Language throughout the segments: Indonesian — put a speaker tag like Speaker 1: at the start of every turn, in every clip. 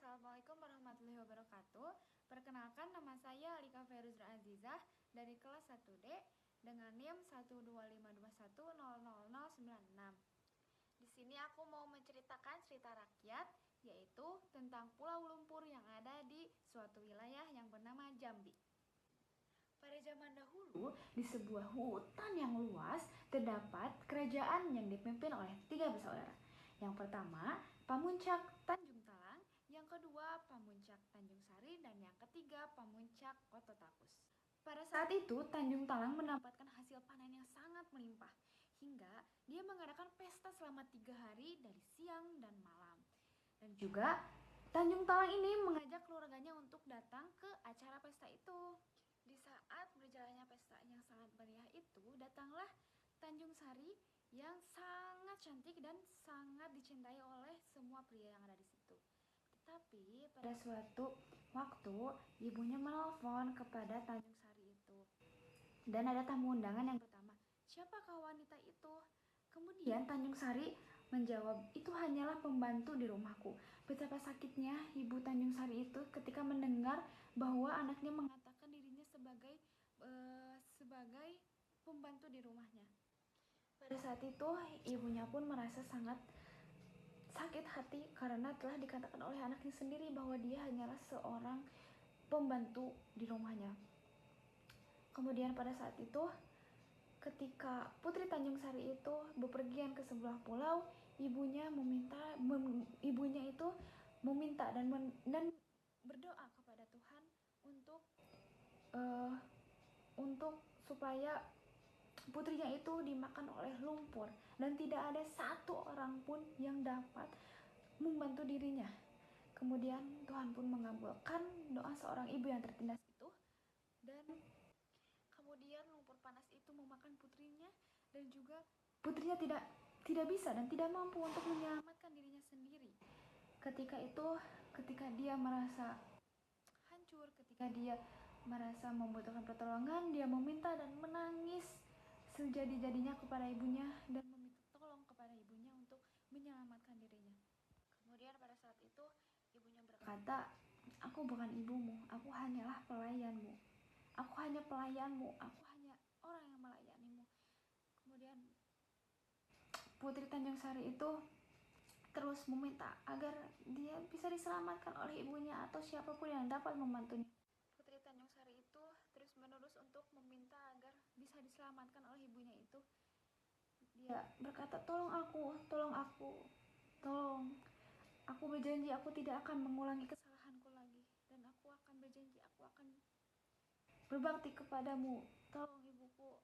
Speaker 1: Assalamualaikum warahmatullahi wabarakatuh. Perkenalkan, nama saya Alika Feruzra Azizah dari kelas 1D dengan NIM 12521000096. Di sini aku mau menceritakan cerita rakyat, yaitu tentang Pulau Lumpur yang ada di suatu wilayah yang bernama Jambi. Pada zaman dahulu, di sebuah hutan yang luas terdapat kerajaan yang dipimpin oleh 3 bersaudara. Yang pertama, Pamuncak Tanjung Talang, yang kedua Pamuncak Tanjung Sari, dan yang ketiga Pamuncak Koto Tapus. Pada saat itu, Tanjung Talang mendapatkan hasil panen yang sangat melimpah, hingga dia mengadakan pesta selama 3 hari dari siang dan malam. Dan juga Tanjung Talang ini mengajak keluarganya untuk datang ke acara pesta itu. Di saat berjalannya pesta yang sangat meriah itu, datanglah Tanjung Sari yang sangat cantik dan sangat dicintai oleh semua pria yang ada di situ. Tetapi pada suatu waktu, ibunya menelpon kepada Tanjung Sari itu. Dan ada tamu undangan yang pertama, "Siapakah wanita itu?" Kemudian Tanjung Sari menjawab, "Itu hanyalah pembantu di rumahku." Betapa sakitnya ibu Tanjung Sari itu ketika mendengar bahwa anaknya mengatakan dirinya sebagai pembantu di rumahnya. Pada saat itu, ibunya pun merasa sangat sakit hati karena telah dikatakan oleh anaknya sendiri bahwa dia hanyalah seorang pembantu di rumahnya. Kemudian pada saat itu, ketika Putri Tanjung Sari itu bepergian ke sebuah pulau, ibunya itu meminta dan berdoa kepada Tuhan untuk supaya putrinya itu dimakan oleh lumpur dan tidak ada satu orang pun yang dapat membantu dirinya. Kemudian Tuhan pun mengabulkan doa seorang ibu yang tertindas itu, dan kemudian lumpur panas itu memakan putrinya, dan juga putrinya tidak bisa dan tidak mampu untuk menyelamatkan dirinya sendiri. Ketika dia merasa hancur, ketika dia merasa membutuhkan pertolongan, dia meminta dan menangis sejadi-jadinya kepada ibunya dan meminta tolong kepada ibunya untuk menyelamatkan dirinya. Kemudian pada saat itu ibunya berkata, "Aku bukan ibumu, aku hanyalah pelayanmu. Aku hanya pelayanmu, aku hanya orang yang melayanimu." Kemudian Putri Tanjung Sari itu terus meminta agar dia bisa diselamatkan oleh ibunya atau siapapun yang dapat membantunya. Putri Tanjung Sari itu terus-menerus untuk meminta agar bisa diselamatkan oleh ibunya itu. Dia berkata, "Tolong aku, tolong aku, tolong. Aku berjanji aku tidak akan mengulangi kesalahanku lagi, dan aku akan berjanji aku akan berbakti kepadamu. Tolong ibuku."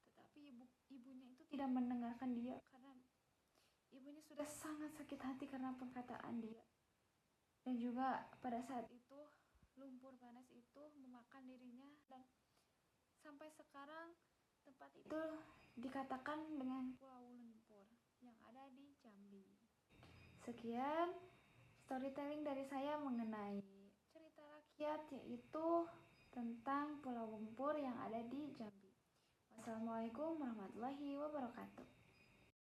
Speaker 1: Tetapi ibunya itu tidak mendengarkan dia karena ibunya sudah sangat sakit hati karena perkataan dia. Dan juga pada saat itu lumpur panas itu memakan dirinya, dan sampai sekarang tempat itu dikatakan dengan Pulau Lumpur yang ada di Jambi. Sekian storytelling dari saya mengenai cerita rakyat, yaitu tentang Pulau Lumpur yang ada di Jambi. Wassalamualaikum warahmatullahi wabarakatuh.